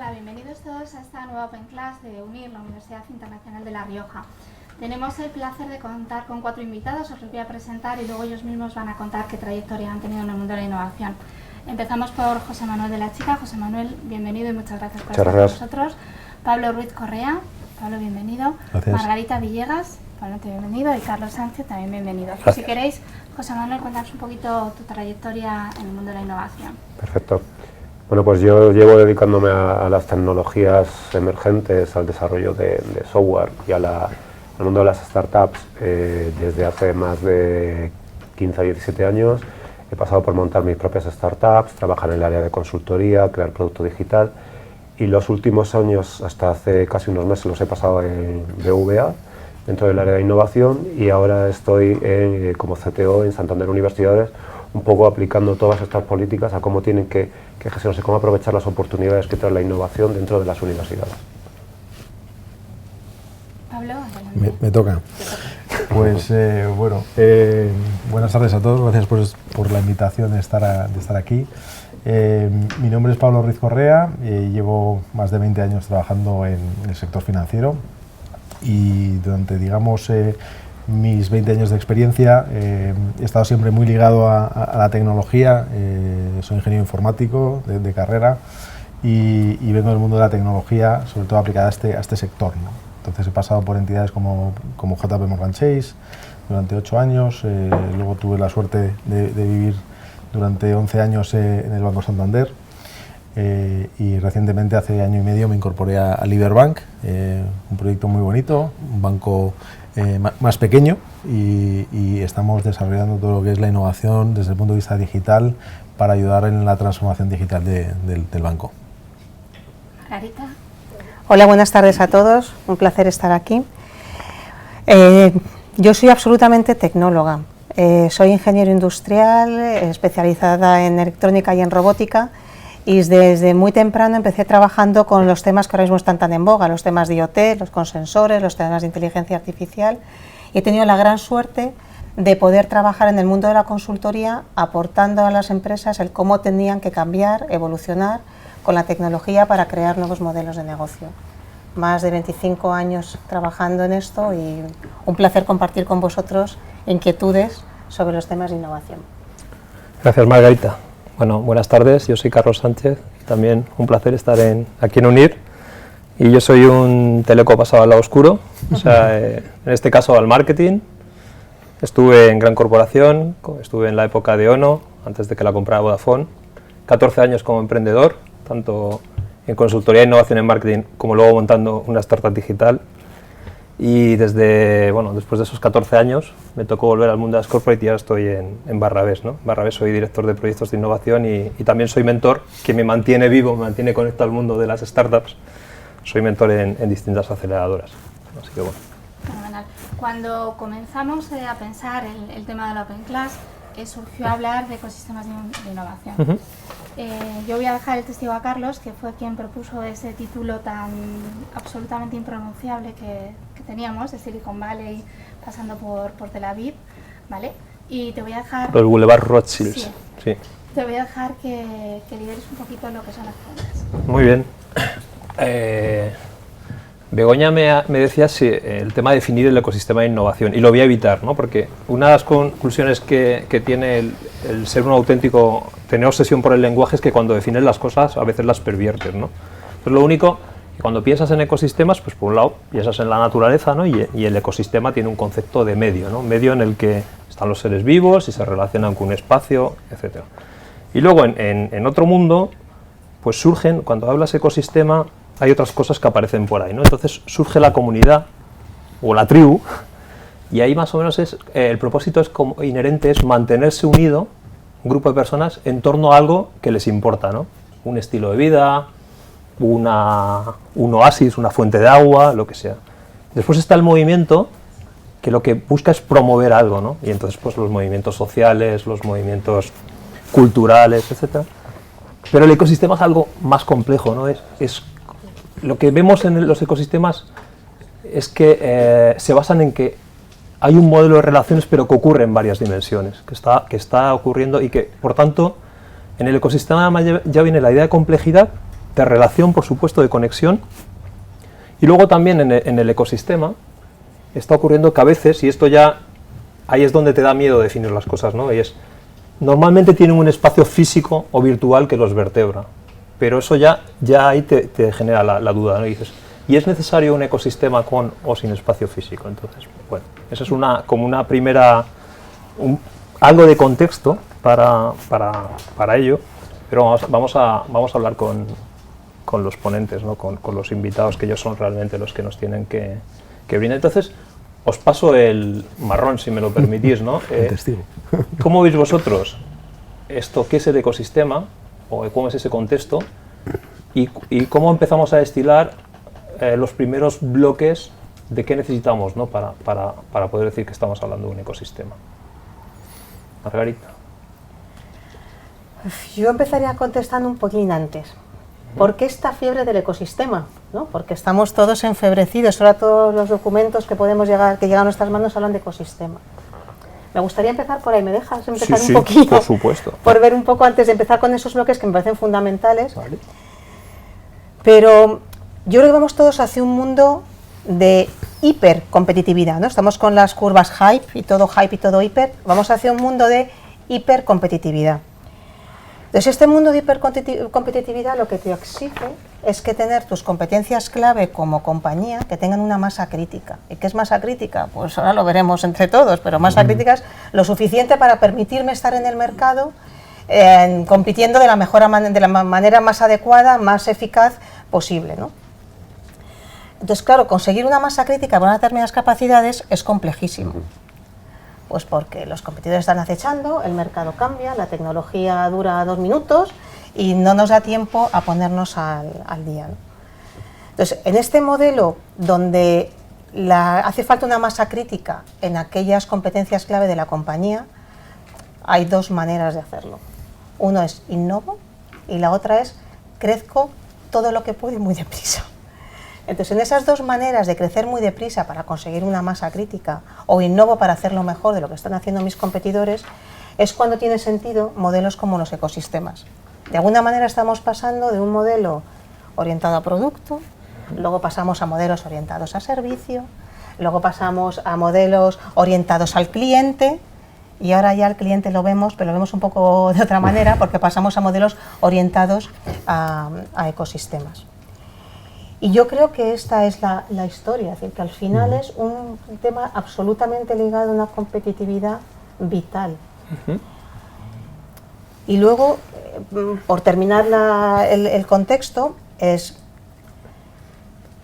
Hola, bienvenidos todos a esta nueva Open Class de UNIR, la Universidad Internacional de La Rioja. Tenemos el placer de contar con 4 invitados, os los voy a presentar y luego ellos mismos van a contar qué trayectoria han tenido en el mundo de la innovación. Empezamos por José Manuel de la Chica. José Manuel, bienvenido y muchas gracias por estar con nosotros. Pablo Ruiz Correa. Pablo, bienvenido. Gracias. Margarita Villegas. Pablo, bienvenido. Y Carlos Sánchez, también bienvenido. Gracias. Si queréis, José Manuel, cuéntanos un poquito tu trayectoria en el mundo de la innovación. Perfecto. Bueno, pues yo llevo dedicándome a las tecnologías emergentes, al desarrollo de software y al mundo de las startups desde hace más de 15 a 17 años. He pasado por montar mis propias startups, trabajar en el área de consultoría, crear producto digital, y los últimos años, hasta hace casi unos meses, los he pasado en BVA, dentro del área de innovación, y ahora estoy como CTO en Santander Universidades, un poco aplicando todas estas políticas a cómo tienen que gestionarse, cómo aprovechar las oportunidades que trae la innovación dentro de las universidades. Pablo, me toca. Pues bueno, buenas tardes a todos, gracias por la invitación de estar aquí. Mi nombre es Pablo Ruiz Correa, llevo más de 20 años trabajando en el sector financiero y durante, digamos, mis 20 años de experiencia he estado siempre muy ligado a la tecnología. Soy ingeniero informático de carrera y vengo del mundo de la tecnología, sobre todo aplicada a este sector, ¿no? Entonces he pasado por entidades como JP Morgan Chase durante 8 años, luego tuve la suerte de vivir durante 11 años en el Banco Santander y recientemente, hace año y medio, me incorporé a Liberbank, un proyecto muy bonito, un banco más pequeño, y estamos desarrollando todo lo que es la innovación desde el punto de vista digital para ayudar en la transformación digital del banco. Margarita. Hola, buenas tardes a todos, un placer estar aquí. Yo soy absolutamente tecnóloga, soy ingeniero industrial, especializada en electrónica y en robótica, y desde muy temprano empecé trabajando con los temas que ahora mismo están tan en boga, los temas de IoT, los con sensores, los temas de inteligencia artificial, y he tenido la gran suerte de poder trabajar en el mundo de la consultoría aportando a las empresas el cómo tenían que cambiar, evolucionar con la tecnología para crear nuevos modelos de negocio. Más de 25 años trabajando en esto y un placer compartir con vosotros inquietudes sobre los temas de innovación. Gracias, Margarita. Bueno, buenas tardes, yo soy Carlos Sánchez, también un placer estar aquí en UNIR, y yo soy un teleco pasado al lado oscuro, o sea, en este caso al marketing. Estuve en gran corporación, estuve en la época de ONO, antes de que la comprara Vodafone, 14 años como emprendedor, tanto en consultoría e innovación en marketing como luego montando una startup digital. Y después de esos 14 años me tocó volver al mundo de las corporate y ahora estoy en Barrabés, ¿no? Barrabés, soy director de proyectos de innovación y también soy mentor, que me mantiene vivo, me mantiene conectado al mundo de las startups. Soy mentor en distintas aceleradoras. Así que bueno. Fenomenal. Cuando comenzamos a pensar el tema de la Open Class, surgió hablar de ecosistemas de innovación. Uh-huh. Yo voy a dejar el testigo a Carlos, que fue quien propuso ese título tan absolutamente impronunciable que teníamos, de Silicon Valley pasando por Tel Aviv, ¿vale? Y te voy a dejar... Los Boulevard Rothschild. Sí. Sí. Te voy a dejar que lideres un poquito lo que son las preguntas. Muy bien. Begoña me decía el tema de definir el ecosistema de innovación, y lo voy a evitar, ¿no? Porque una de las conclusiones que tiene el ser un auténtico, tener obsesión por el lenguaje, es que cuando defines las cosas a veces las perviertes, ¿no? Entonces lo único, que cuando piensas en ecosistemas, pues por un lado piensas en la naturaleza, ¿no? Y el ecosistema tiene un concepto de medio, ¿no? Medio en el que están los seres vivos y se relacionan con un espacio, etc. Y luego en otro mundo, pues surgen, cuando hablas ecosistema, hay otras cosas que aparecen por ahí, ¿no? Entonces surge la comunidad o la tribu, y ahí más o menos el propósito inherente es mantenerse unido, un grupo de personas, en torno a algo que les importa, ¿no? Un estilo de vida, un oasis, una fuente de agua, lo que sea. Después está el movimiento, que lo que busca es promover algo, ¿no? Y entonces pues los movimientos sociales, los movimientos culturales, etc. Pero el ecosistema es algo más complejo, ¿no? Lo que vemos en los ecosistemas es que se basan en que hay un modelo de relaciones, pero que ocurre en varias dimensiones, que está ocurriendo, y que, por tanto, en el ecosistema ya viene la idea de complejidad, de relación, por supuesto, de conexión. Y luego también en el ecosistema está ocurriendo que a veces, y esto ya, ahí es donde te da miedo definir las cosas, ¿no? Y es, normalmente tienen un espacio físico o virtual que los vertebra, pero eso ya ahí te genera la duda, ¿no? Y dices, ¿y es necesario un ecosistema con o sin espacio físico? Entonces, bueno, eso es como una primera, algo de contexto para ello, pero vamos a hablar con los ponentes, ¿no? con los invitados, que ellos son realmente los que nos tienen que brindar. Entonces, os paso el marrón, si me lo permitís, ¿no? Testigo. ¿Cómo veis vosotros esto? ¿Qué es el ecosistema? ¿O cómo es ese contexto? ¿Y cómo empezamos a destilar los primeros bloques de qué necesitamos, ¿no? para poder decir que estamos hablando de un ecosistema? Margarita. Yo empezaría contestando un poquín antes. ¿Por qué esta fiebre del ecosistema? ¿No? Porque estamos todos enfebrecidos, ahora todos los documentos que llegan a nuestras manos hablan de ecosistema. Me gustaría empezar por ahí, ¿me dejas empezar un poquito? Por supuesto. Por ver un poco antes de empezar con esos bloques que me parecen fundamentales. Vale. Pero yo creo que vamos todos hacia un mundo de hipercompetitividad, ¿no? Estamos con las curvas hype y todo hiper, vamos hacia un mundo de hipercompetitividad. Entonces, este mundo de hipercompetitividad lo que te exige es que tener tus competencias clave como compañía que tengan una masa crítica. ¿Y qué es masa crítica? Pues ahora lo veremos entre todos, pero masa crítica es lo suficiente para permitirme estar en el mercado compitiendo de la manera más adecuada, más eficaz posible, ¿no? Entonces, claro, conseguir una masa crítica con unas determinadas capacidades es complejísimo. Pues porque los competidores están acechando, el mercado cambia, la tecnología dura 2 minutos y no nos da tiempo a ponernos al día, ¿no? Entonces, en este modelo donde hace falta una masa crítica en aquellas competencias clave de la compañía, hay 2 maneras de hacerlo. Uno es innovo y la otra es crezco todo lo que puedo y muy deprisa. Entonces, en esas 2 maneras de crecer muy deprisa para conseguir una masa crítica o innovo para hacerlo mejor de lo que están haciendo mis competidores, es cuando tiene sentido modelos como los ecosistemas. De alguna manera estamos pasando de un modelo orientado a producto, luego pasamos a modelos orientados a servicio, luego pasamos a modelos orientados al cliente y ahora ya al cliente lo vemos, pero lo vemos un poco de otra manera porque pasamos a modelos orientados a ecosistemas. Y yo creo que esta es la historia, es decir, que al final es un tema absolutamente ligado a una competitividad vital. Y luego, por terminar el contexto, es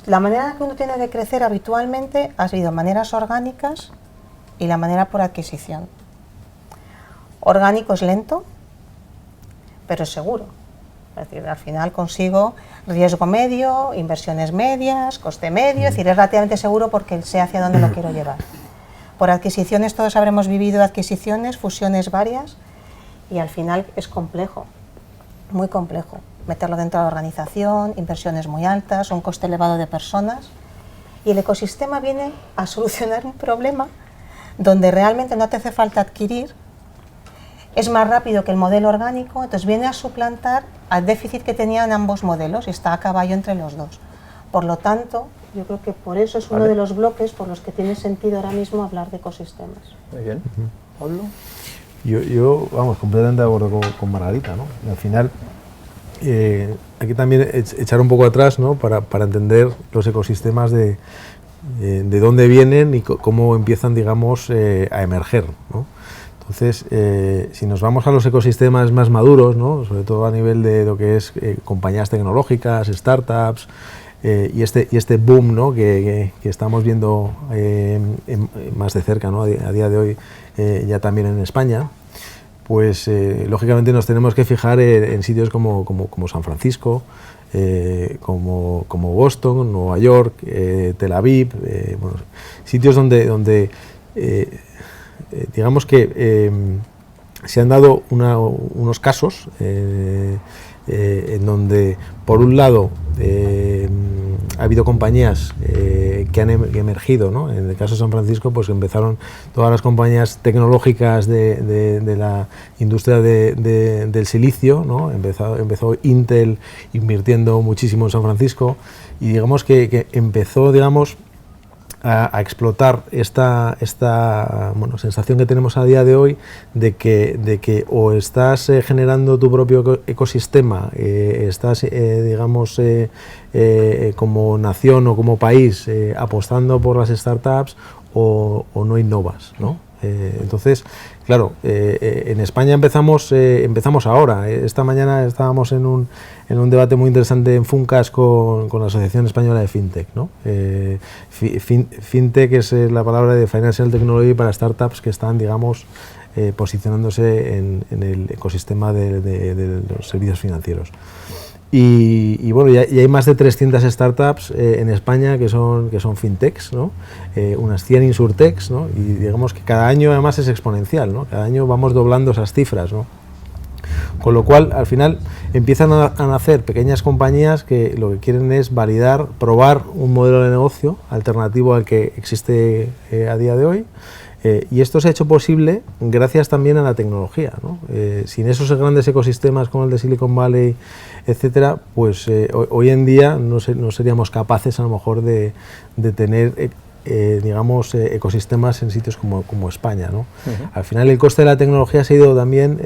la manera que uno tiene de crecer habitualmente ha sido maneras orgánicas y la manera por adquisición. Orgánico es lento, pero es seguro. Es decir, al final consigo riesgo medio, inversiones medias, coste medio, es decir, es relativamente seguro porque sé hacia dónde lo quiero llevar. Por adquisiciones, todos habremos vivido adquisiciones, fusiones varias, y al final es complejo, muy complejo. Meterlo dentro de la organización, inversiones muy altas, un coste elevado de personas, y el ecosistema viene a solucionar un problema donde realmente no te hace falta adquirir, es más rápido que el modelo orgánico, entonces viene a suplantar al déficit que tenían ambos modelos y está a caballo entre los 2. Por lo tanto, yo creo que por eso es uno de los bloques por los que tiene sentido ahora mismo hablar de ecosistemas. Muy bien. ¿Pablo? Yo, vamos, completamente de acuerdo con Margarita, ¿no? Y al final, aquí también echar un poco atrás, ¿no? Para entender los ecosistemas de dónde vienen y cómo empiezan, digamos, a emerger, ¿no? Entonces, si nos vamos a los ecosistemas más maduros, ¿no? Sobre todo a nivel de lo que es compañías tecnológicas, startups, y este boom, ¿no? que estamos viendo más de cerca, ¿no? A día de hoy, ya también en España, pues lógicamente nos tenemos que fijar en sitios como San Francisco, como Boston, Nueva York, Tel Aviv, bueno, sitios donde digamos que se han dado unos casos en donde, por un lado, ha habido compañías que han emergido, ¿no? En el caso de San Francisco, pues empezaron todas las compañías tecnológicas de la industria del silicio, ¿no? Empezó Intel invirtiendo muchísimo en San Francisco y digamos que empezó, digamos, a explotar esta sensación que tenemos a día de hoy de que o estás generando tu propio ecosistema, estás digamos como nación o como país apostando por las startups o no innovas, ¿no? Entonces, claro, en España empezamos ahora. Esta mañana estábamos en un debate muy interesante en Funcas con la Asociación Española de FinTech, ¿no? FinTech es la palabra de Financial Technology para startups que están, digamos, posicionándose en el ecosistema de los servicios financieros. Y bueno, ya hay más de 300 startups en España que son fintechs, ¿no? Unas 100 insurtechs, ¿no? Y digamos que cada año además es exponencial, ¿no? Cada año vamos doblando esas cifras, ¿no? Con lo cual, al final, empiezan a nacer pequeñas compañías que lo que quieren es validar, probar un modelo de negocio alternativo al que existe a día de hoy. Y esto se ha hecho posible gracias también a la tecnología, ¿no? Sin esos grandes ecosistemas como el de Silicon Valley, etcétera, pues hoy en día no seríamos capaces a lo mejor de tener digamos ecosistemas en sitios como España, ¿no? Al final el coste de la tecnología se ha ido también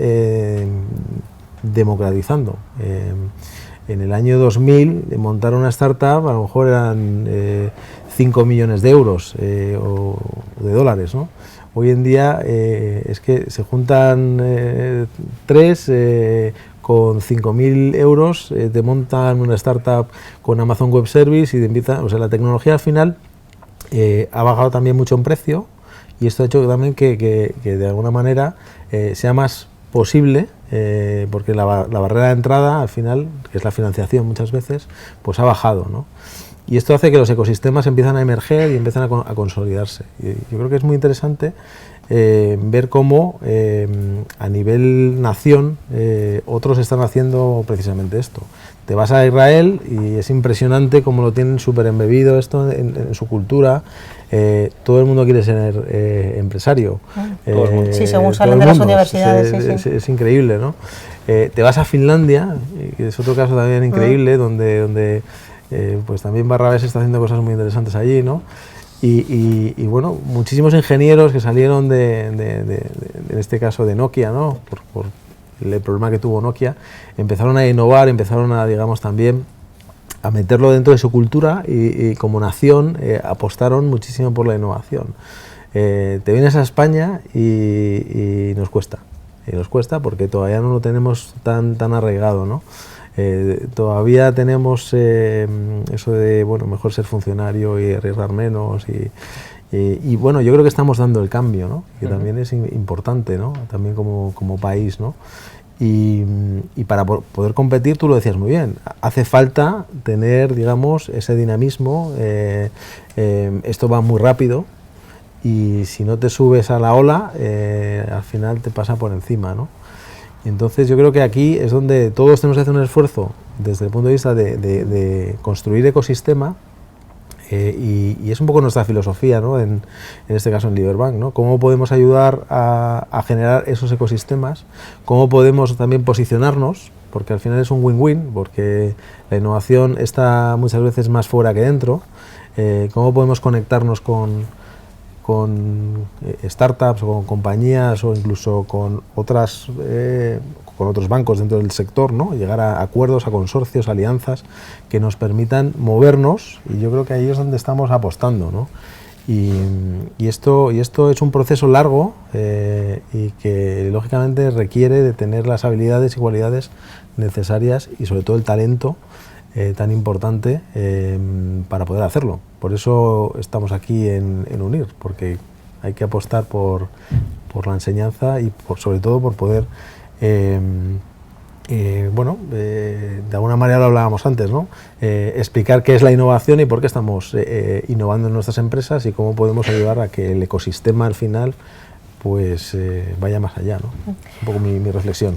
democratizando. En el año 2000 montar una startup a lo mejor eran 5 millones de euros o de dólares, ¿no? Hoy en día es que se juntan tres con 5.000 euros, te montan una startup con Amazon Web Service y te empieza, o sea, la tecnología al final ha bajado también mucho en precio y esto ha hecho también que de alguna manera sea más posible, porque la barrera de entrada al final, que es la financiación muchas veces, pues ha bajado, ¿no? Y esto hace que los ecosistemas empiezan a emerger y empiezan a consolidarse. Y yo creo que es muy interesante ver cómo a nivel nación otros están haciendo precisamente esto. Te vas a Israel y es impresionante cómo lo tienen súper embebido esto en su cultura. Todo el mundo quiere ser empresario. Sí, según salen de las universidades. Es increíble, ¿no? Te vas a Finlandia, que es otro caso también increíble, donde pues también Barrabés está haciendo cosas muy interesantes allí, ¿no? Y bueno, muchísimos ingenieros que salieron en este caso de Nokia, ¿no? Por el problema que tuvo Nokia, empezaron a innovar, empezaron a, digamos, también a meterlo dentro de su cultura y como nación apostaron muchísimo por la innovación. Te vienes a España y nos cuesta. Y nos cuesta porque todavía no lo tenemos tan arraigado, ¿no? Todavía tenemos eso de, bueno, mejor ser funcionario y arriesgar menos y bueno, yo creo que estamos dando el cambio, ¿no? Que también es importante, ¿no? También como país, ¿no? Y para poder competir, tú lo decías muy bien, hace falta tener, digamos, ese dinamismo, esto va muy rápido y si no te subes a la ola, al final te pasa por encima, ¿no? Entonces yo creo que aquí es donde todos tenemos que hacer un esfuerzo desde el punto de vista de construir ecosistema y es un poco nuestra filosofía, ¿no? En este caso en Liberbank, ¿no? Cómo podemos ayudar a generar esos ecosistemas, cómo podemos también posicionarnos, porque al final es un win-win, porque la innovación está muchas veces más fuera que dentro, cómo podemos conectarnos con startups o con compañías o incluso con otros bancos dentro del sector, ¿no? Llegar a acuerdos, a consorcios, alianzas que nos permitan movernos y yo creo que ahí es donde estamos apostando, ¿no? Y esto es un proceso largo y que lógicamente requiere de tener las habilidades y cualidades necesarias y sobre todo el talento tan importante para poder hacerlo. Por eso estamos aquí en UNIR, porque hay que apostar por la enseñanza y sobre todo por poder, bueno, de alguna manera lo hablábamos antes, ¿no? Explicar qué es la innovación y por qué estamos innovando en nuestras empresas y cómo podemos ayudar a que el ecosistema al final pues vaya más allá, ¿no? Un poco mi reflexión.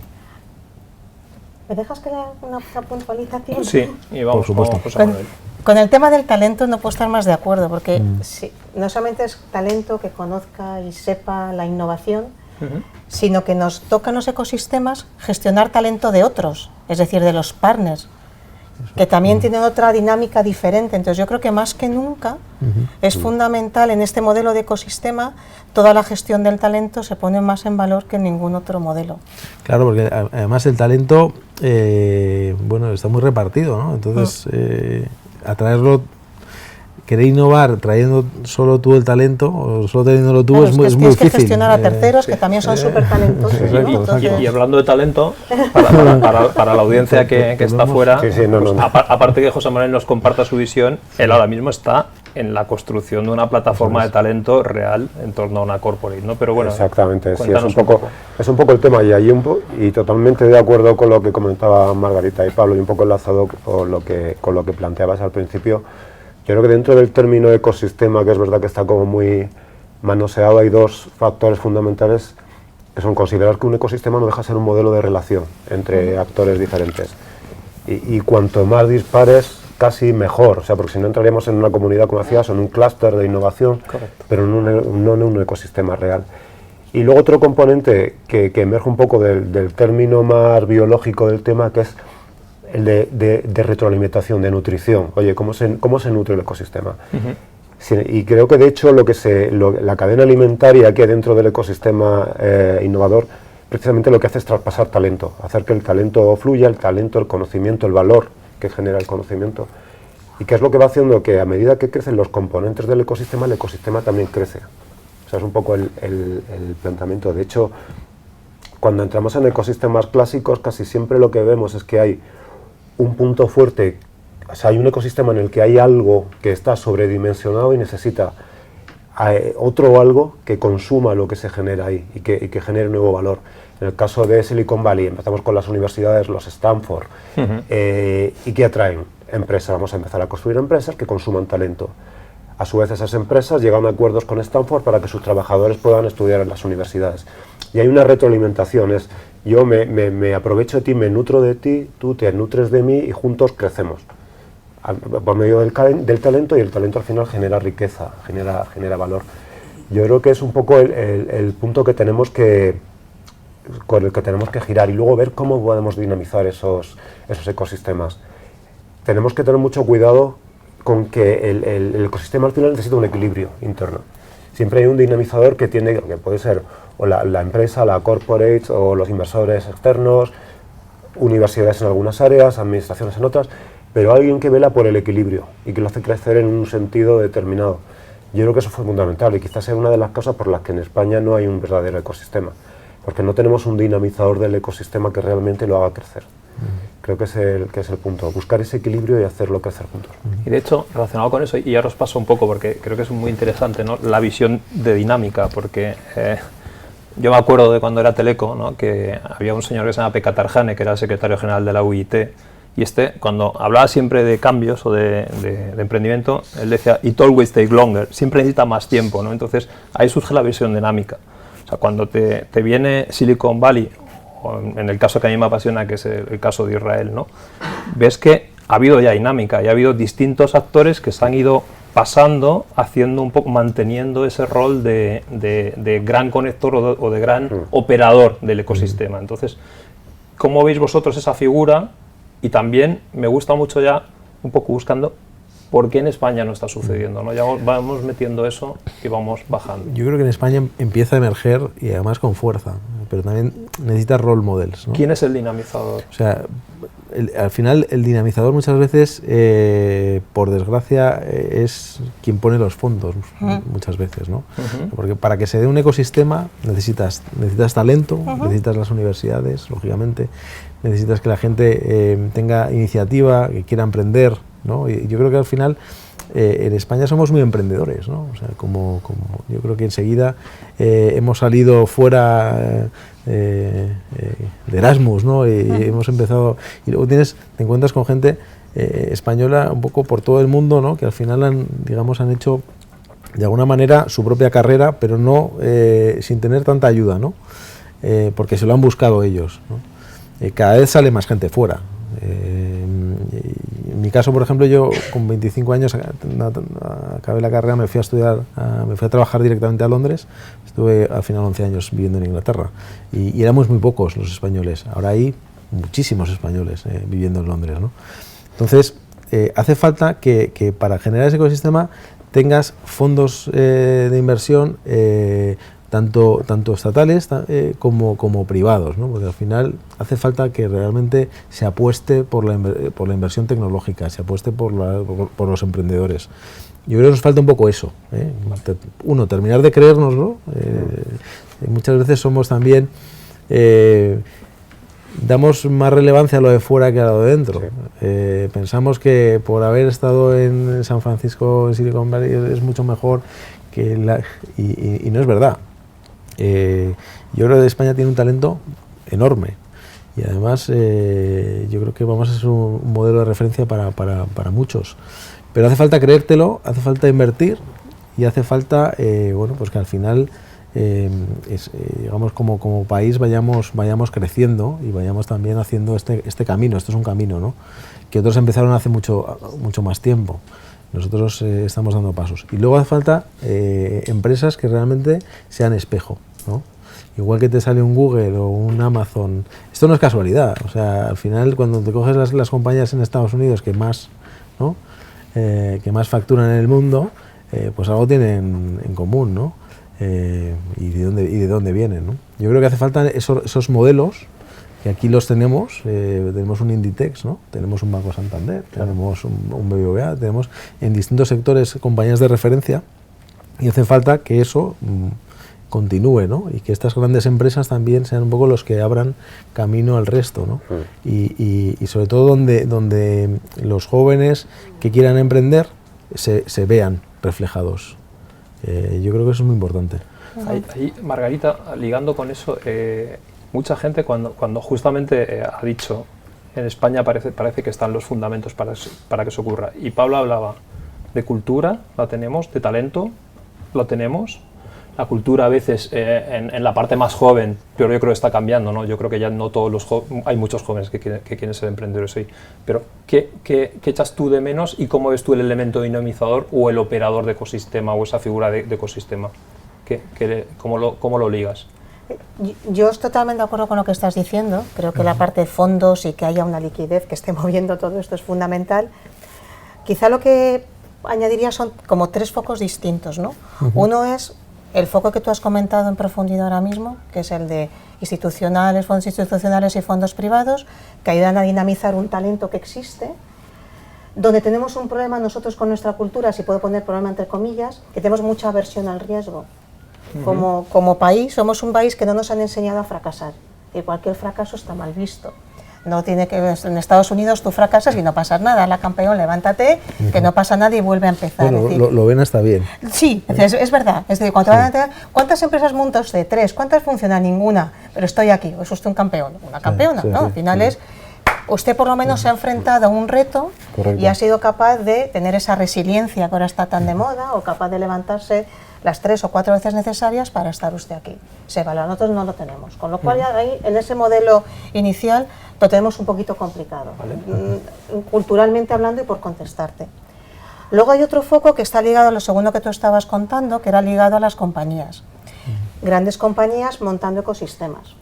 ¿Me dejas que le haga una puntualización? Sí, y vamos Por supuesto. con José Manuel. Con el tema del talento no puedo estar más de acuerdo, porque sí, no solamente es talento que conozca y sepa la innovación, sino que nos toca en los ecosistemas gestionar talento de otros, es decir, de los partners, que también tienen otra dinámica diferente. Entonces yo creo que más que nunca es fundamental en este modelo de ecosistema, toda la gestión del talento se pone más en valor que en ningún otro modelo. Claro, porque además el talento, bueno, está muy repartido, ¿no? Entonces, atraerlo, querer innovar trayendo solo tú el talento, o solo teniéndolo tú, Claro, es muy tienes difícil. que gestionar a terceros que también son súper talentosos. Exacto, ¿no? exacto. Y hablando de talento, para la audiencia que está fuera, Sí, sí, no, pues, no. aparte que José Manuel nos comparta su visión, él ahora mismo está en la construcción de una plataforma de talento real en torno a una corporate, ¿no? Pero bueno, exactamente, sí, cuéntanos es un poco el tema, y ahí y totalmente de acuerdo con lo que comentaba Margarita y Pablo, y un poco enlazado con lo que planteabas al principio. Yo creo que dentro del término ecosistema, que es verdad que está como muy manoseado, hay dos factores fundamentales que son considerar que un ecosistema no deja de ser un modelo de relación entre actores diferentes, y cuanto más dispares, casi mejor, o sea, porque si no entraríamos en una comunidad, como decías, o en un clúster de innovación, pero no en un ecosistema real. Y luego otro componente que emerge un poco del término más biológico del tema, que es el de retroalimentación, de nutrición. Oye, ¿cómo se nutre el ecosistema? Sí, y creo que de hecho la cadena alimentaria que hay dentro del ecosistema innovador, precisamente lo que hace es traspasar talento, hacer que el talento fluya, el talento, el conocimiento, el valor que genera el conocimiento, y que es lo que va haciendo que a medida que crecen los componentes del ecosistema, el ecosistema también crece. O sea, es un poco el planteamiento. De hecho, cuando entramos en ecosistemas clásicos, casi siempre lo que vemos es que hay un punto fuerte, o sea, hay un ecosistema en el que hay algo que está sobredimensionado y necesita otro algo que consuma lo que se genera ahí y que genere nuevo valor. En el caso de Silicon Valley, empezamos con las universidades, los Stanford, y que atraen empresas. Vamos a empezar a construir empresas que consuman talento. A su vez, esas empresas llegan a acuerdos con Stanford para que sus trabajadores puedan estudiar en las universidades. Y hay una retroalimentación, yo me aprovecho de ti, me nutro de ti, tú te nutres de mí y juntos crecemos. Por medio del talento, y el talento al final genera riqueza, genera valor. Yo creo que es un poco el punto que tenemos con el que tenemos que girar, y luego ver cómo podemos dinamizar esos ecosistemas. Tenemos que tener mucho cuidado con que el ecosistema al final necesita un equilibrio interno. Siempre hay un dinamizador que puede ser o la empresa, la corporate, o los inversores externos, universidades en algunas áreas, administraciones en otras, pero alguien que vela por el equilibrio y que lo hace crecer en un sentido determinado. Yo creo que eso fue fundamental, y quizás sea una de las causas por las que en España no hay un verdadero ecosistema, porque no tenemos un dinamizador del ecosistema que realmente lo haga crecer. Creo que es el punto, buscar ese equilibrio y hacerlo crecer juntos. Y de hecho, relacionado con eso, y ahora os paso un poco porque creo que es muy interesante, ¿no?, la visión de dinámica, porque yo me acuerdo de cuando era Teleco, ¿no?, que había un señor que se llama Pekka Tarjane, que era el secretario general de la UIT, y cuando hablaba siempre de cambios o de emprendimiento, él decía, it always takes longer, siempre necesita más tiempo, ¿no? Entonces ahí surge la visión dinámica. O sea, cuando te viene Silicon Valley, o en el caso que a mí me apasiona, que es el caso de Israel, ¿no?, ves que ha habido ya dinámica y ha habido distintos actores que se han ido pasando, haciendo un poco, manteniendo ese rol de gran conector o de gran operador del ecosistema. Entonces, ¿cómo veis vosotros esa figura? Y también me gusta mucho ya un poco buscando por qué en España no está sucediendo, ¿no? Ya vamos metiendo eso y vamos bajando. Yo creo que en España empieza a emerger, y además con fuerza, pero también necesita role models, ¿no? ¿Quién es el dinamizador? O sea, al final el dinamizador muchas veces, por desgracia, es quien pone los fondos, muchas veces, ¿no? Porque para que se dé un ecosistema necesitas talento, necesitas las universidades, lógicamente, necesitas que la gente tenga iniciativa, que quiera emprender, ¿no? Y yo creo que al final en España somos muy emprendedores, ¿no? O sea, como yo creo que enseguida hemos salido fuera de Erasmus, ¿no? Y hemos empezado, y luego te encuentras con gente española un poco por todo el mundo, ¿no?, que al final han hecho de alguna manera su propia carrera, pero no sin tener tanta ayuda, ¿no? Porque se lo han buscado ellos, ¿no? cada vez sale más gente fuera. En mi caso, por ejemplo, yo con 25 años acabé la carrera, me fui a estudiar, me fui a trabajar directamente a Londres. Estuve al final 11 años viviendo en Inglaterra y éramos muy pocos los españoles. Ahora hay muchísimos españoles viviendo en Londres, ¿no? Entonces, hace falta que para generar ese ecosistema tengas fondos de inversión tanto estatales como privados, ¿no? Porque al final hace falta que realmente se apueste por la inversión tecnológica, se apueste por los emprendedores. Yo creo que nos falta un poco eso, ¿eh? Uno, terminar de creérnoslo. Muchas veces somos también damos más relevancia a lo de fuera que a lo de dentro. Sí. Pensamos que por haber estado en San Francisco, en Silicon Valley, es mucho mejor que y no es verdad. Yo creo que España tiene un talento enorme y además yo creo que vamos a ser un modelo de referencia para muchos, pero hace falta creértelo, hace falta invertir y hace falta bueno, pues que al final digamos como país vayamos creciendo y vayamos también haciendo este camino. Esto es un camino, ¿no?, que otros empezaron hace mucho más tiempo. Nosotros estamos dando pasos. Y luego hace falta empresas que realmente sean espejo, ¿no? Igual que te sale un Google o un Amazon. Esto no es casualidad. O sea, al final, cuando te coges las compañías en Estados Unidos que más, ¿no?, que más facturan en el mundo, pues algo tienen en común, ¿no? Y de dónde vienen, ¿no? Yo creo que hace falta esos modelos, que aquí los tenemos. Tenemos un Inditex, ¿no?, tenemos un Banco Santander, tenemos un BBVA, tenemos en distintos sectores compañías de referencia, y hace falta que eso continúe, ¿no?, y que estas grandes empresas también sean un poco los que abran camino al resto, ¿no? Y sobre todo donde los jóvenes que quieran emprender se vean reflejados. Yo creo que eso es muy importante. Ahí, Margarita, ligando con eso, mucha gente cuando justamente ha dicho en España parece que están los fundamentos para que eso ocurra. Y Pablo hablaba de cultura, la tenemos, de talento, lo tenemos. La cultura a veces en la parte más joven, pero yo creo que está cambiando, ¿no? Yo creo que ya no todos los hay muchos jóvenes que quieren ser emprendedores hoy. Pero ¿qué echas tú de menos y cómo ves tú el elemento dinamizador o el operador de ecosistema o esa figura de ecosistema? ¿Cómo lo ligas? Yo estoy totalmente de acuerdo con lo que estás diciendo. Creo que la parte de fondos y que haya una liquidez que esté moviendo todo esto es fundamental. Quizá lo que añadiría son como tres focos distintos, ¿no? Uno es el foco que tú has comentado en profundidad ahora mismo, que es el de fondos institucionales y fondos privados, que ayudan a dinamizar un talento que existe, donde tenemos un problema nosotros con nuestra cultura, si puedo poner problema entre comillas, que tenemos mucha aversión al riesgo. Como país, somos un país que no nos han enseñado a fracasar, y cualquier fracaso está mal visto. No tiene que en Estados Unidos tú fracasas y no pasa nada, la campeón, levántate, que no pasa nada y vuelve a empezar. Bueno, es decir, lo ven hasta bien. Sí, es verdad. Es decir, ¿cuántas empresas monta usted? 3. ¿Cuántas funciona? Ninguna. Pero estoy aquí, es usted un campeón, una campeona, ¿no? Al final es, usted por lo menos se ha enfrentado a un reto. Correcto. Y ha sido capaz de tener esa resiliencia que ahora está tan de moda, o capaz de levantarse las 3 o 4 veces necesarias para estar usted aquí. Se valora, nosotros no lo tenemos. Con lo cual, ya ahí, en ese modelo inicial, lo tenemos un poquito complicado, culturalmente hablando y por contestarte. Luego hay otro foco que está ligado a lo segundo que tú estabas contando, que era ligado a las compañías. Grandes compañías montando ecosistemas.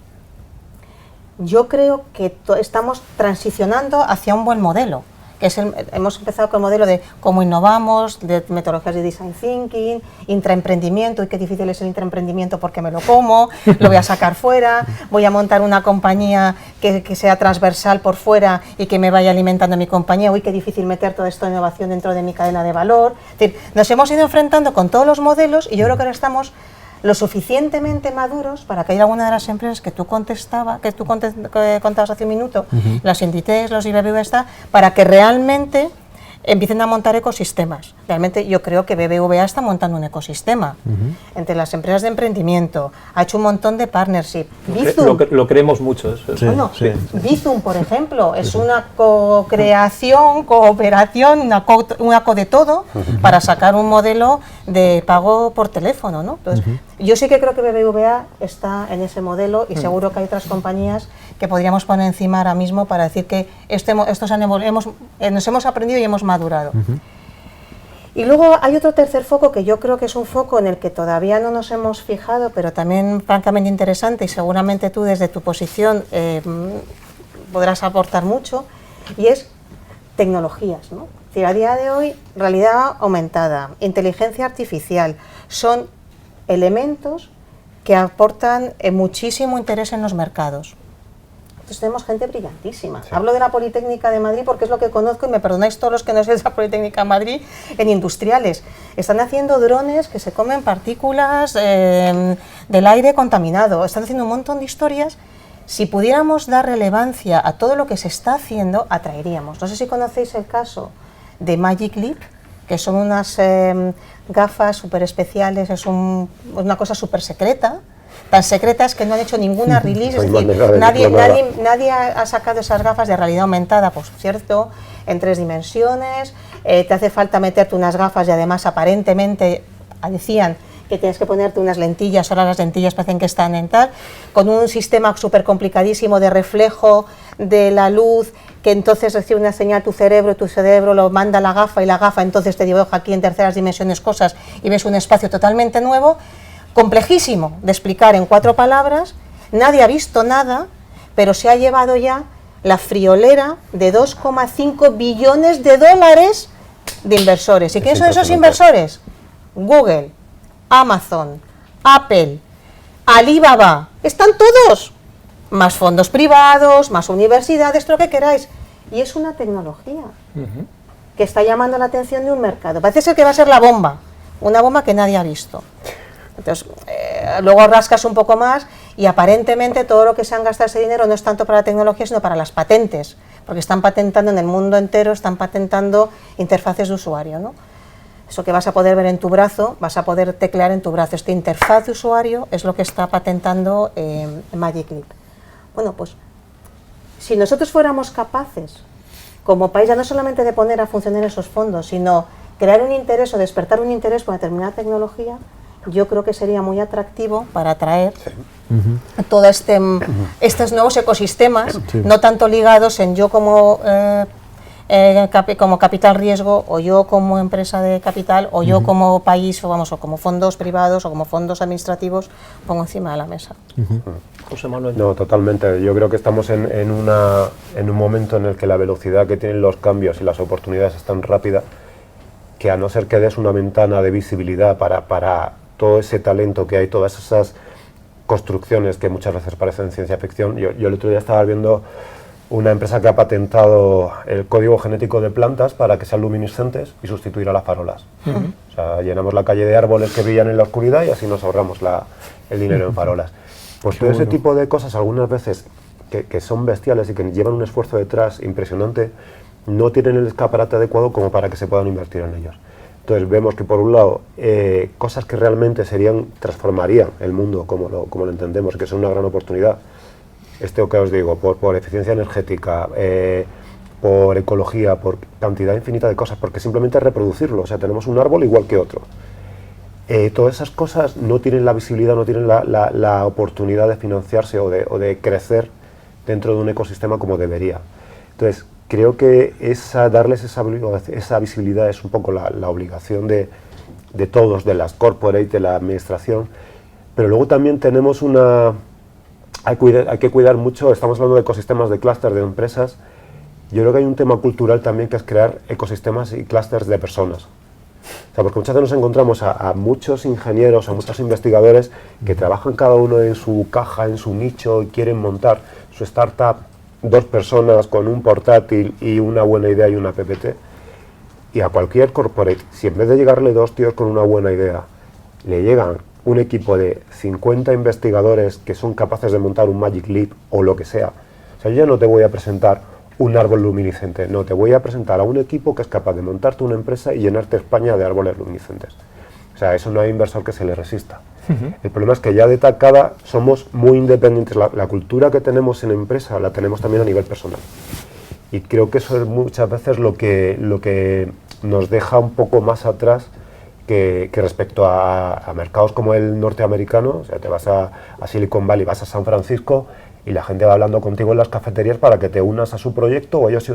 Yo creo que estamos transicionando hacia un buen modelo. Hemos empezado con el modelo de cómo innovamos, de metodologías de design thinking, intraemprendimiento, y qué difícil es el intraemprendimiento porque me lo como, lo voy a sacar fuera, voy a montar una compañía que sea transversal por fuera y que me vaya alimentando mi compañía, uy, qué difícil meter toda esta innovación dentro de mi cadena de valor. Es decir, nos hemos ido enfrentando con todos los modelos y yo creo que ahora estamos lo suficientemente maduros para que haya alguna de las empresas que tú contabas hace un minuto, las Inditex, los IBBV, para que realmente empiecen a montar ecosistemas. Realmente yo creo que BBVA está montando un ecosistema entre las empresas de emprendimiento, ha hecho un montón de partnership. Lo creemos mucho. Bizum, por ejemplo, es una co-creación, cooperación, una co de todo para sacar un modelo de pago por teléfono, ¿no? Entonces, Yo sí que creo que BBVA está en ese modelo y seguro que hay otras compañías que podríamos poner encima ahora mismo para decir que nos hemos aprendido y hemos madurado. Y luego hay otro tercer foco que yo creo que es un foco en el que todavía no nos hemos fijado, pero también francamente interesante, y seguramente tú desde tu posición podrás aportar mucho, y es tecnologías, ¿no? Es decir, a día de hoy, realidad aumentada, inteligencia artificial, son elementos que aportan muchísimo interés en los mercados. Entonces tenemos gente brillantísima. Sí. Hablo de la Politécnica de Madrid porque es lo que conozco, y me perdonáis todos los que no sois de la Politécnica de Madrid, en industriales. Están haciendo drones que se comen partículas del aire contaminado. Están haciendo un montón de historias. Si pudiéramos dar relevancia a todo lo que se está haciendo, atraeríamos. No sé si conocéis el caso de Magic Leap, que son unas gafas súper especiales, es una cosa súper secreta, tan secretas que no han hecho ninguna release, es decir, nadie ha sacado esas gafas de realidad aumentada, por cierto, en 3 dimensiones, te hace falta meterte unas gafas y además aparentemente decían que tienes que ponerte unas lentillas, ahora las lentillas parecen que están en tal, con un sistema súper complicadísimo de reflejo de la luz, que entonces recibe una señal tu cerebro lo manda a la gafa y la gafa entonces te dibuja aquí en terceras dimensiones cosas y ves un espacio totalmente nuevo, complejísimo de explicar en 4 palabras, nadie ha visto nada, pero se ha llevado ya la friolera de 2,5 billones de dólares de inversores. ¿Y quiénes son esos inversores? Google, Amazon, Apple, Alibaba, están todos, más fondos privados, más universidades, lo que queráis, y es una tecnología que está llamando la atención de un mercado. Parece ser que va a ser la bomba, una bomba que nadie ha visto. Entonces, luego rascas un poco más y aparentemente todo lo que se han gastado ese dinero no es tanto para la tecnología, sino para las patentes, porque están patentando en el mundo entero, están patentando interfaces de usuario, ¿no? Eso que vas a poder ver en tu brazo, vas a poder teclear en tu brazo. Esta interfaz de usuario es lo que está patentando Magic Leap. Bueno, pues si nosotros fuéramos capaces, como país, ya no solamente de poner a funcionar esos fondos, sino crear un interés o despertar un interés por determinada tecnología, yo creo que sería muy atractivo para atraer todo estos nuevos ecosistemas, no tanto ligados en yo como capital riesgo, o yo como empresa de capital, o yo como país, o como fondos privados, o como fondos administrativos, pongo encima de la mesa. José Manuel. No, totalmente. Yo creo que estamos en un momento en el que la velocidad que tienen los cambios y las oportunidades es tan rápida que, a no ser que des una ventana de visibilidad para todo ese talento que hay, todas esas construcciones que muchas veces parecen ciencia ficción. Yo el otro día estaba viendo una empresa que ha patentado el código genético de plantas para que sean luminiscentes y sustituir a las farolas. O sea, llenamos la calle de árboles que brillan en la oscuridad y así nos ahorramos el dinero en farolas. Pues todo ese tipo de cosas, algunas veces que son bestiales y que llevan un esfuerzo detrás impresionante, no tienen el escaparate adecuado como para que se puedan invertir en ellos. Entonces vemos que, por un lado, cosas que realmente transformarían el mundo como lo entendemos, que son una gran oportunidad. Esto que os digo, por eficiencia energética, por ecología, por cantidad infinita de cosas, porque simplemente es reproducirlo. O sea, tenemos un árbol igual que otro. Todas esas cosas no tienen la visibilidad, no tienen la oportunidad de financiarse o de crecer dentro de un ecosistema como debería. Entonces, creo que darles esa visibilidad es un poco la obligación de todos, de las corporate, de la administración, pero luego también tenemos hay que cuidar mucho, estamos hablando de ecosistemas de clúster de empresas. Yo creo que hay un tema cultural también, que es crear ecosistemas y clústeres de personas. O sea, porque muchas veces nos encontramos a muchos ingenieros, a muchos investigadores que trabajan cada uno en su caja, en su nicho, y quieren montar su startup, 2 personas con un portátil y una buena idea y una PPT. Y a cualquier corporate, si en vez de llegarle 2 tíos con una buena idea, le llegan un equipo de 50 investigadores que son capaces de montar un Magic Leap o lo que sea. O sea, yo ya no te voy a presentar un árbol luminiscente, no, te voy a presentar a un equipo que es capaz de montarte una empresa y llenarte España de árboles luminiscentes. O sea, eso no hay inversor que se le resista. El problema es que ya de tacada somos muy independientes. La cultura que tenemos en empresa la tenemos también a nivel personal. Y creo que eso es muchas veces lo que nos deja un poco más atrás que respecto a mercados como el norteamericano, o sea, te vas a Silicon Valley, vas a San Francisco y la gente va hablando contigo en las cafeterías para que te unas a su proyecto o ellos...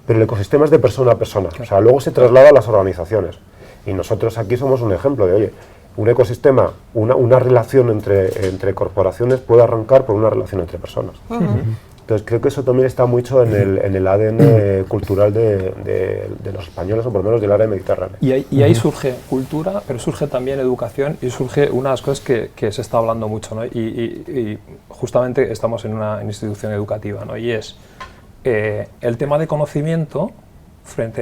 Pero el ecosistema es de persona a persona, o sea, luego se traslada a las organizaciones. Y nosotros aquí somos un ejemplo de, oye, un ecosistema, una relación entre corporaciones puede arrancar por una relación entre personas. Entonces creo que eso también está mucho en el ADN cultural de los españoles, o por lo menos del área mediterránea. Y ahí surge cultura, pero surge también educación y surge una de las cosas que se está hablando mucho, ¿no? Y justamente estamos en una institución educativa, ¿no? Y es el tema de conocimiento,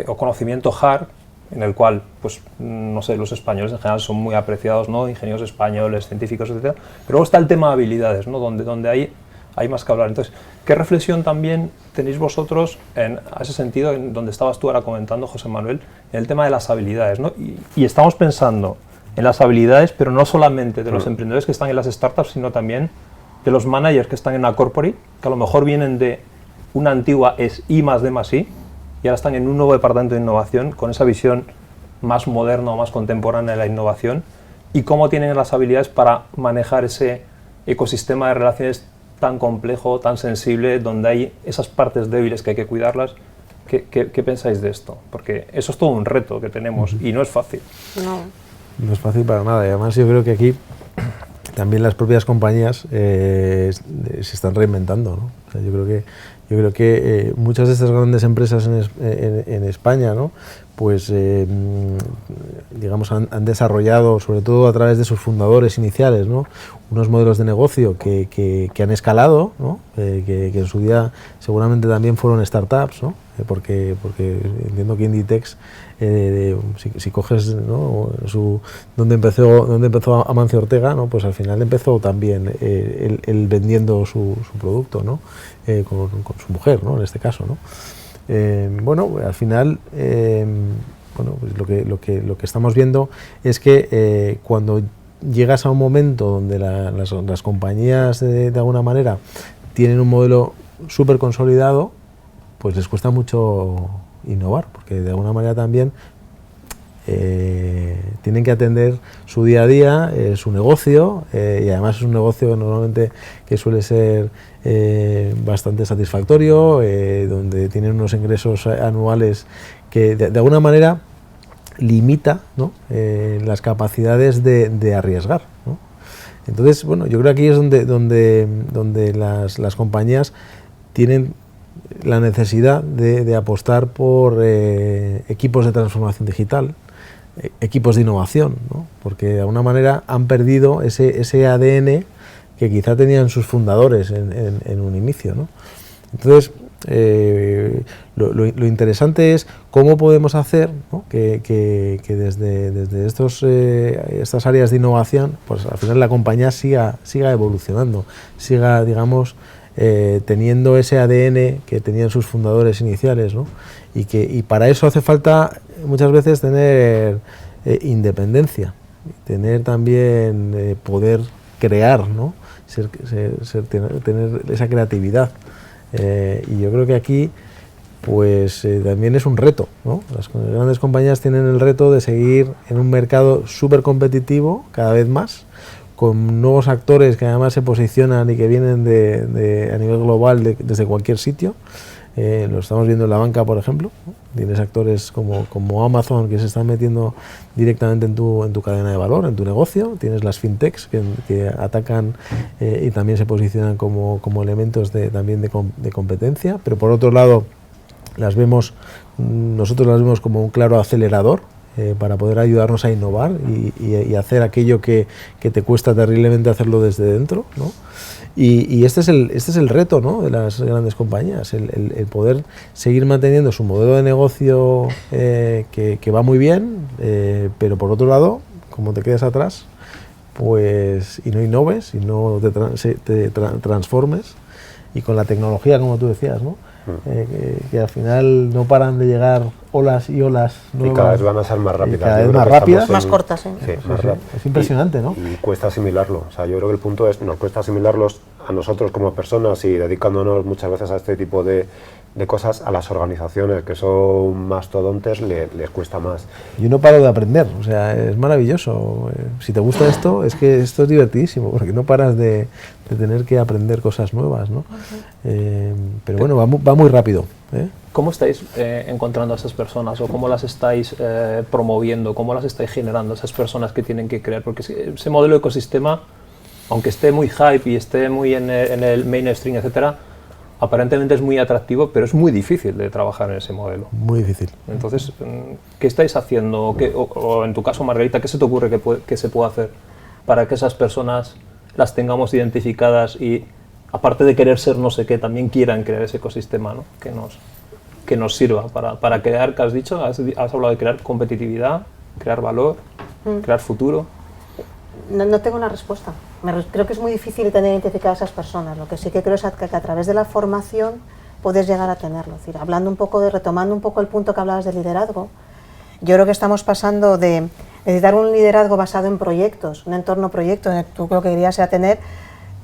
o conocimiento hard, en el cual, pues, no sé, los españoles en general son muy apreciados, ¿no? Ingenieros españoles, científicos, etc. Pero luego está el tema de habilidades, ¿no? Donde hay más que hablar. Entonces, ¿qué reflexión también tenéis vosotros a ese sentido, en donde estabas tú ahora comentando, José Manuel, en el tema de las habilidades, ¿no? Y estamos pensando en las habilidades, pero no solamente de los emprendedores que están en las startups, sino también de los managers que están en la corporate, que a lo mejor vienen de una antigua I+D+I, y ahora están en un nuevo departamento de innovación con esa visión más moderna o más contemporánea de la innovación, y cómo tienen las habilidades para manejar ese ecosistema de relaciones tan complejo, tan sensible, donde hay esas partes débiles que hay que cuidarlas. ¿Qué pensáis de esto? Porque eso es todo un reto que tenemos y no es fácil. No es fácil para nada, y además yo creo que aquí también las propias compañías se están reinventando, ¿no? O sea, yo creo que muchas de estas grandes empresas en España, ¿no? Pues digamos han desarrollado, sobre todo a través de sus fundadores iniciales, ¿no? Unos modelos de negocio que han escalado, ¿no? Que en su día seguramente también fueron startups, ¿no? Porque entiendo que Inditex, si coges, ¿no? donde empezó Amancio Ortega, ¿no? Pues al final empezó también él vendiendo su producto, ¿no? Con su mujer, ¿no? En este caso, ¿no? Bueno, al final, pues lo que estamos viendo es que cuando llegas a un momento donde las compañías de alguna manera tienen un modelo súper consolidado, pues les cuesta mucho innovar, porque de alguna manera también tienen que atender su día a día, su negocio, y además es un negocio normalmente que suele ser bastante satisfactorio, donde tienen unos ingresos anuales que de alguna manera limita, ¿no? Las capacidades de arriesgar, ¿no? Entonces, bueno, yo creo que aquí es donde las compañías tienen la necesidad de apostar por equipos de transformación digital, equipos de innovación, ¿no? Porque de alguna manera han perdido ese ADN que quizá tenían sus fundadores en un inicio, ¿no? Entonces, lo interesante es cómo podemos hacer, ¿no? que desde estas áreas de innovación, pues al final la compañía siga evolucionando, siga, digamos, teniendo ese ADN que tenían sus fundadores iniciales, ¿no? Y para eso hace falta muchas veces tener independencia, tener también poder crear, ¿no? Tener esa creatividad. Y yo creo que aquí pues también es un reto, ¿no? Las grandes compañías tienen el reto de seguir en un mercado súper competitivo cada vez más, con nuevos actores que además se posicionan y que vienen a nivel global desde cualquier sitio. Lo estamos viendo en la banca, por ejemplo, ¿no? Tienes actores como Amazon que se están metiendo directamente en tu cadena de valor, en tu negocio. Tienes las fintechs que atacan y también se posicionan como elementos también de competencia, pero por otro lado nosotros las vemos como un claro acelerador para poder ayudarnos a innovar y hacer aquello que te cuesta terriblemente hacerlo desde dentro, ¿no? Y este es el reto, ¿no? De las grandes compañías, el poder seguir manteniendo su modelo de negocio que va muy bien, pero por otro lado, como te quedas atrás, pues y no innoves, y no te transformes, y con la tecnología, como tú decías, ¿no? Que al final no paran de llegar olas y olas nuevas, y cada vez van a ser más rápidas, cada vez más rápidas, más cortas, ¿eh? Sí, Es impresionante, ¿no? Y cuesta asimilarlo. O sea, yo creo que el punto es, nos cuesta asimilarlos a nosotros como personas y dedicándonos muchas veces a este tipo de cosas, a las organizaciones que son mastodontes les cuesta más. Yo no paro de aprender, o sea, es maravilloso. Si te gusta esto, es que esto es divertidísimo, porque no paras de tener que aprender cosas nuevas, ¿no? Pero bueno, va muy rápido, ¿eh? ¿Cómo estáis encontrando a esas personas o cómo las estáis promoviendo, cómo las estáis generando, esas personas que tienen que crear? Porque ese modelo de ecosistema, aunque esté muy hype y esté muy en el mainstream, etcétera, aparentemente es muy atractivo, pero es muy difícil de trabajar en ese modelo. Muy difícil. Entonces, ¿qué estáis haciendo? O en tu caso, Margarita, ¿qué se te ocurre que se pueda hacer para que esas personas las tengamos identificadas y, aparte de querer ser no sé qué, también quieran crear ese ecosistema, ¿no? que nos sirva para crear, que has dicho, has hablado de crear competitividad, crear valor, crear futuro? No tengo una respuesta. Creo que es muy difícil tener identificadas a esas personas. Lo que sí que creo es que a través de la formación puedes llegar a tenerlo. Es decir, retomando un poco el punto que hablabas de liderazgo, yo creo que estamos pasando de necesitar un liderazgo basado en proyectos, un entorno proyecto, en el que tú lo que querías era tener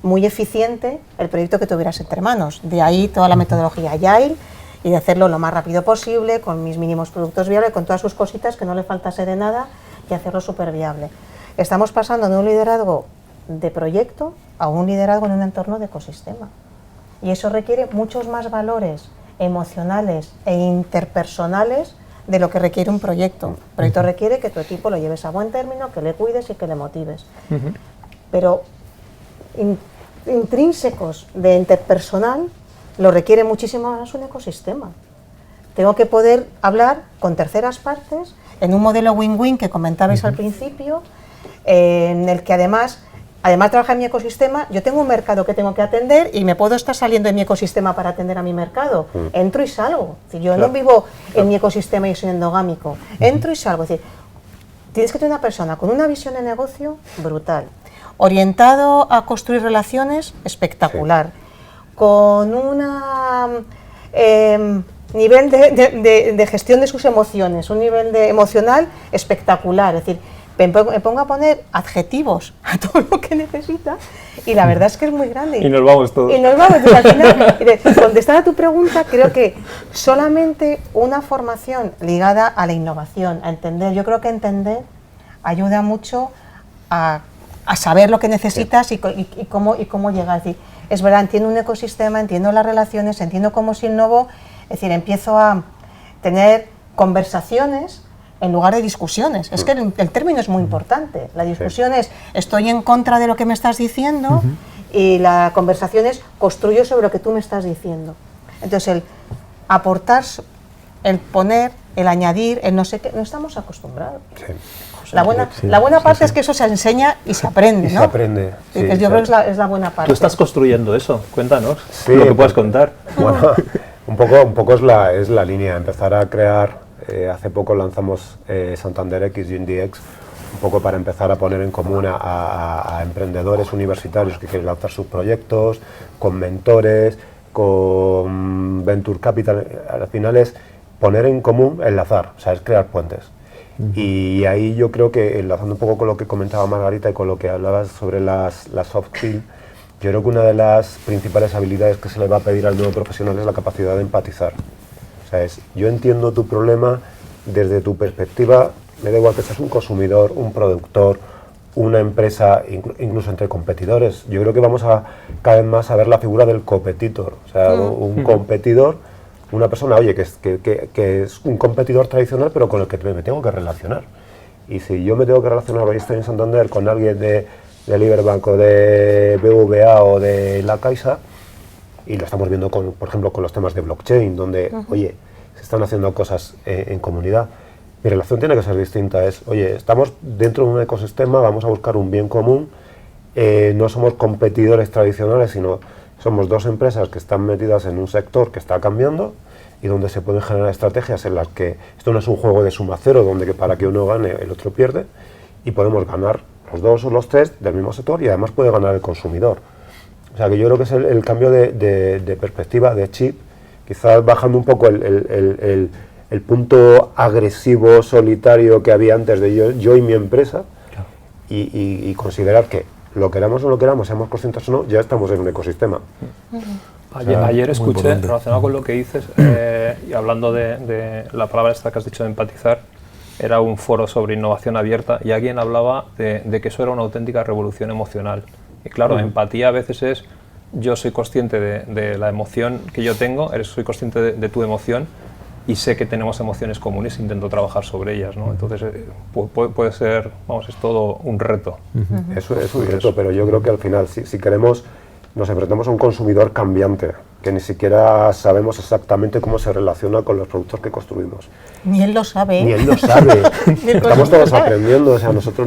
muy eficiente el proyecto que tuvieras entre manos. De ahí toda la metodología Agile y de hacerlo lo más rápido posible, con mis mínimos productos viables, con todas sus cositas, que no le faltase de nada y hacerlo súper viable. Estamos pasando de un liderazgo de proyecto a un liderazgo en un entorno de ecosistema. Y eso requiere muchos más valores emocionales e interpersonales de lo que requiere un proyecto. Un proyecto requiere que tu equipo lo lleves a buen término, que le cuides y que le motives. Pero intrínsecos de interpersonal lo requiere muchísimo más un ecosistema. Tengo que poder hablar con terceras partes en un modelo win-win que comentabais al principio, en el que además trabaja en mi ecosistema. Yo tengo un mercado que tengo que atender y me puedo estar saliendo de mi ecosistema para atender a mi mercado. Entro y salgo. Es decir, yo no vivo en mi ecosistema y soy endogámico. Entro y salgo. Es decir, tienes que tener una persona con una visión de negocio brutal, orientado a construir relaciones espectacular, con un nivel de gestión de sus emociones, un nivel emocional espectacular. Es decir, me pongo a poner adjetivos a todo lo que necesita y la verdad es que es muy grande. Y nos vamos todos. Y nos vamos. Entonces, al final, contestar a tu pregunta, creo que solamente una formación ligada a la innovación, a entender, yo creo que entender ayuda mucho a saber lo que necesitas y cómo llegar. Es decir, es verdad, entiendo un ecosistema, entiendo las relaciones, entiendo cómo se innovo, es decir, empiezo a tener conversaciones en lugar de discusiones. Es que el término es muy importante. La discusión es, estoy en contra de lo que me estás diciendo, y la conversación es, construyo sobre lo que tú me estás diciendo. Entonces, el aportar, el poner, el añadir, el no sé qué, no estamos acostumbrados. Sí. La buena parte es que eso se enseña y se aprende, ¿no? Se aprende. Sí, yo creo que es la buena parte. Tú estás construyendo eso, cuéntanos lo que puedas contar. Bueno, un poco es la línea, empezar a crear. Hace poco lanzamos Santander X y IndieX, un poco para empezar a poner en común a emprendedores universitarios que quieren lanzar sus proyectos, con mentores, con Venture Capital. Al final es poner en común, enlazar, o sea, es crear puentes. Y ahí yo creo que, enlazando un poco con lo que comentaba Margarita y con lo que hablabas sobre las soft skills, yo creo que una de las principales habilidades que se le va a pedir al nuevo profesional es la capacidad de empatizar. O sea, yo entiendo tu problema desde tu perspectiva, me da igual que seas un consumidor, un productor, una empresa, incluso entre competidores. Yo creo que vamos a cada vez más a ver la figura del competitor, o sea, un competidor, una persona, oye, que es un competidor tradicional, pero con el que me tengo que relacionar. Y si yo me tengo que relacionar, hoy estoy en Santander, con alguien de Liberbank o de BBVA o de La Caixa, y lo estamos viendo, por ejemplo, con los temas de blockchain, donde, oye, se están haciendo cosas en comunidad. Mi relación tiene que ser distinta, oye, estamos dentro de un ecosistema, vamos a buscar un bien común, no somos competidores tradicionales, sino somos dos empresas que están metidas en un sector que está cambiando y donde se pueden generar estrategias en las que esto no es un juego de suma cero, donde para que uno gane el otro pierde, y podemos ganar los dos o los tres del mismo sector y además puede ganar el consumidor. O sea que yo creo que es el cambio de perspectiva, de chip, quizás bajando un poco el punto agresivo, solitario que había antes de yo y mi empresa, y considerar que lo queramos o no lo queramos, seamos conscientes o no, ya estamos en un ecosistema. Ayer escuché, importante. relacionado con lo que dices, y hablando de la palabra esta que has dicho de empatizar, era un foro sobre innovación abierta y alguien hablaba de que eso era una auténtica revolución emocional. Y claro, empatía a veces es, yo soy consciente de la emoción que yo tengo, soy consciente de tu emoción y sé que tenemos emociones comunes e intento trabajar sobre ellas, ¿no? Entonces puede ser, vamos, es todo un reto. Eso es un reto, pero yo creo que al final, si queremos, nos enfrentamos a un consumidor cambiante, que ni siquiera sabemos exactamente cómo se relaciona con los productos que construimos. Ni él lo sabe. Ni él lo sabe. Ni el Estamos consumidor todos sabe. aprendiendo, o sea, nosotros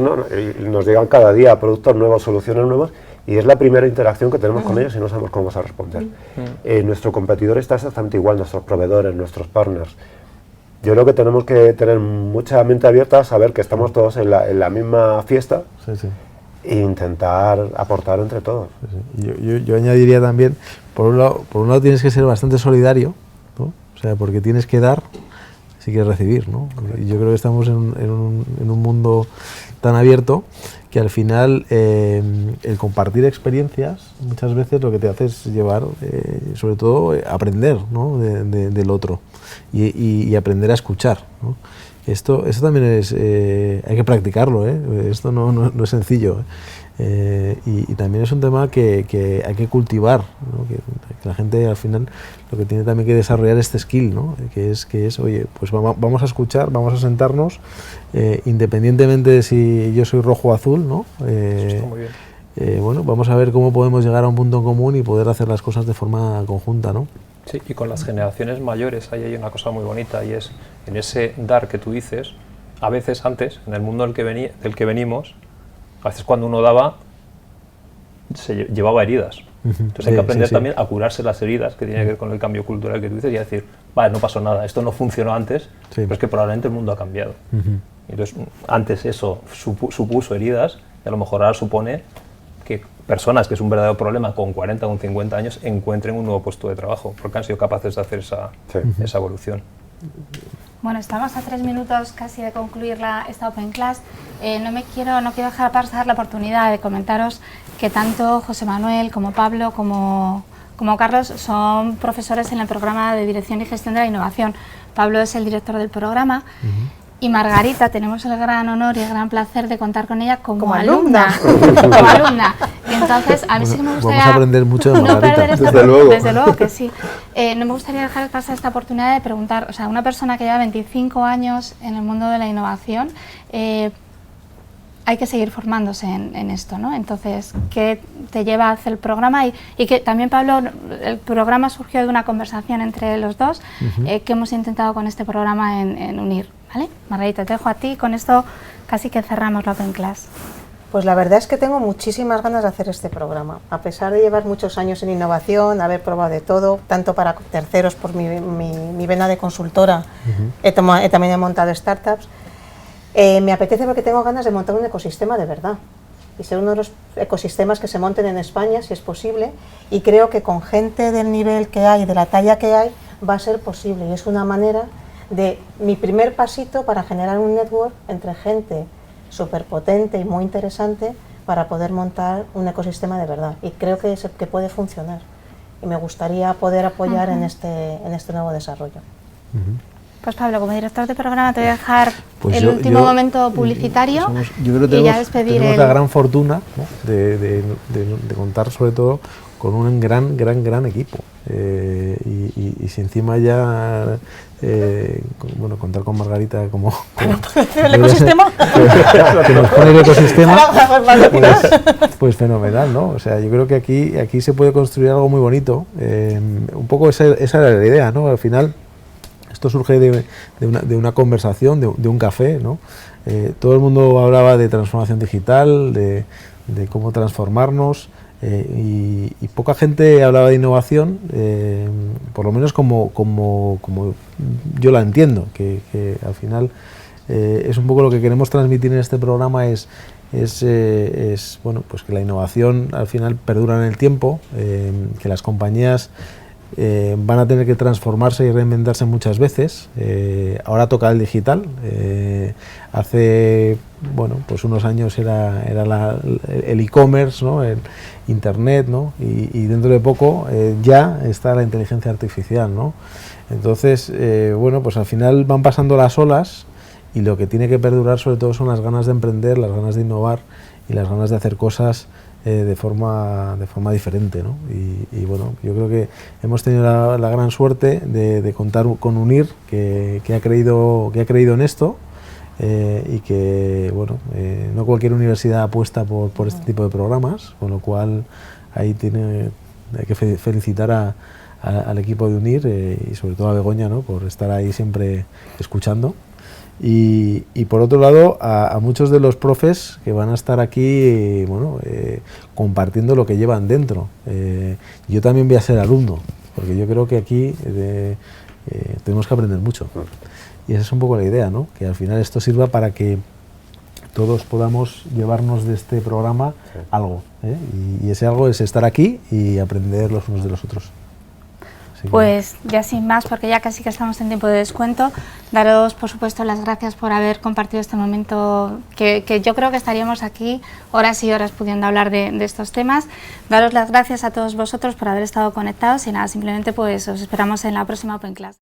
nos llegan cada día productos nuevos, soluciones nuevas, y es la primera interacción que tenemos con ellos y no sabemos cómo vas a responder. Nuestro competidor está exactamente igual, nuestros proveedores, nuestros partners. Yo creo que tenemos que tener mucha mente abierta, saber que estamos todos en la misma fiesta, Sí, sí. e intentar aportar entre todos. Yo añadiría también, por un lado tienes que ser bastante solidario, ¿no? O sea, porque tienes que dar si quieres recibir, ¿no? Y yo creo que estamos en un mundo tan abierto que al final el compartir experiencias muchas veces lo que te hace es llevar, sobre todo, aprender, ¿no? del otro y aprender a escuchar, ¿no? Esto también es, hay que practicarlo, ¿eh? Esto no es sencillo, ¿eh? Y también es un tema que hay que cultivar, ¿no? Que la gente al final lo que tiene también que desarrollar este skill, ¿no? Que es oye, pues vamos a escuchar, vamos a sentarnos, independientemente de si yo soy rojo o azul, ¿no? Eso está muy bien. Bueno, vamos a ver cómo podemos llegar a un punto en común y poder hacer las cosas de forma conjunta, ¿no? Sí, y con las generaciones mayores ahí hay una cosa muy bonita y es en ese dar que tú dices, a veces antes, en el mundo del que venimos, a veces cuando uno daba, se llevaba heridas. Entonces hay que aprender también a curarse las heridas, que tiene que ver con el cambio cultural que tú dices, y a decir, vale, no pasó nada, esto no funcionó antes, pero es que probablemente el mundo ha cambiado. Entonces, antes eso supuso heridas, y a lo mejor ahora supone que personas, que es un verdadero problema, con 40 o con 50 años, encuentren un nuevo puesto de trabajo, porque han sido capaces de hacer esa evolución. Bueno, estamos a 3 minutos casi de concluir esta Open Class. No quiero dejar pasar la oportunidad de comentaros que tanto José Manuel como Pablo como Carlos son profesores en el programa de Dirección y Gestión de la Innovación. Pablo es el director del programa. Y Margarita, tenemos el gran honor y el gran placer de contar con ella como alumna. Como alumna. Y entonces, a mí sí que me gustaría... Vamos a aprender mucho de Margarita. No perder esta Desde luego. Desde luego que sí. No me gustaría dejar pasar esta oportunidad de preguntar, o sea, una persona que lleva 25 años en el mundo de la innovación, hay que seguir formándose en esto, ¿no? Entonces, ¿qué te lleva a hacer el programa? Y que también, Pablo, el programa surgió de una conversación entre los dos, que hemos intentado con este programa en unir, ¿vale? Margarita, te dejo a ti, con esto casi que cerramos la Open Class. Pues la verdad es que tengo muchísimas ganas de hacer este programa, a pesar de llevar muchos años en innovación, haber probado de todo, tanto para terceros por mi vena de consultora, también he montado startups. Me apetece porque tengo ganas de montar un ecosistema de verdad y ser uno de los ecosistemas que se monten en España, si es posible, y creo que con gente del nivel que hay, de la talla que hay, va a ser posible, y es una manera de mi primer pasito para generar un network entre gente súper potente y muy interesante para poder montar un ecosistema de verdad, y creo que puede funcionar, y me gustaría poder apoyar en este nuevo desarrollo. Pues Pablo, como director de programa te voy a dejar Pues el último momento publicitario yo creo que y ya despedir tenemos la gran fortuna, ¿no? de contar sobre todo con un gran equipo, y si encima ya contar con Margarita como ¿El ecosistema? que nos pone el ecosistema, pues fenomenal, ¿no? O sea, yo creo que aquí se puede construir algo muy bonito, un poco esa era la idea, ¿no? Al final esto surge de una conversación, de un café, ¿no? Todo el mundo hablaba de transformación digital, de cómo transformarnos, y poca gente hablaba de innovación, por lo menos como yo la entiendo, que al final es un poco lo que queremos transmitir en este programa, es bueno, pues que la innovación al final perdura en el tiempo, que las compañías van a tener que transformarse y reinventarse muchas veces. Ahora toca el digital. Hace pues unos años era el e-commerce, ¿no? El internet, ¿no? Y dentro de poco ya está la inteligencia artificial, ¿no? Entonces, pues al final van pasando las olas y lo que tiene que perdurar sobre todo son las ganas de emprender, las ganas de innovar y las ganas de hacer cosas de forma diferente, ¿no? Y bueno, yo creo que hemos tenido la gran suerte de contar con UNIR, que ha creído en esto, y que no cualquier universidad apuesta por este tipo de programas, con lo cual ahí hay que felicitar al equipo de UNIR y sobre todo a Begoña, ¿no? Por estar ahí siempre escuchando. Y por otro lado, a muchos de los profes que van a estar aquí compartiendo lo que llevan dentro. Yo también voy a ser alumno, porque yo creo que aquí tenemos que aprender mucho. Y esa es un poco la idea, ¿no? Que al final esto sirva para que todos podamos llevarnos de este programa algo, ¿eh? Y ese algo es estar aquí y aprender los unos de los otros. Pues ya sin más, porque ya casi que estamos en tiempo de descuento, daros por supuesto las gracias por haber compartido este momento, que yo creo que estaríamos aquí horas y horas pudiendo hablar de estos temas. Daros las gracias a todos vosotros por haber estado conectados y nada, simplemente pues os esperamos en la próxima Open Class.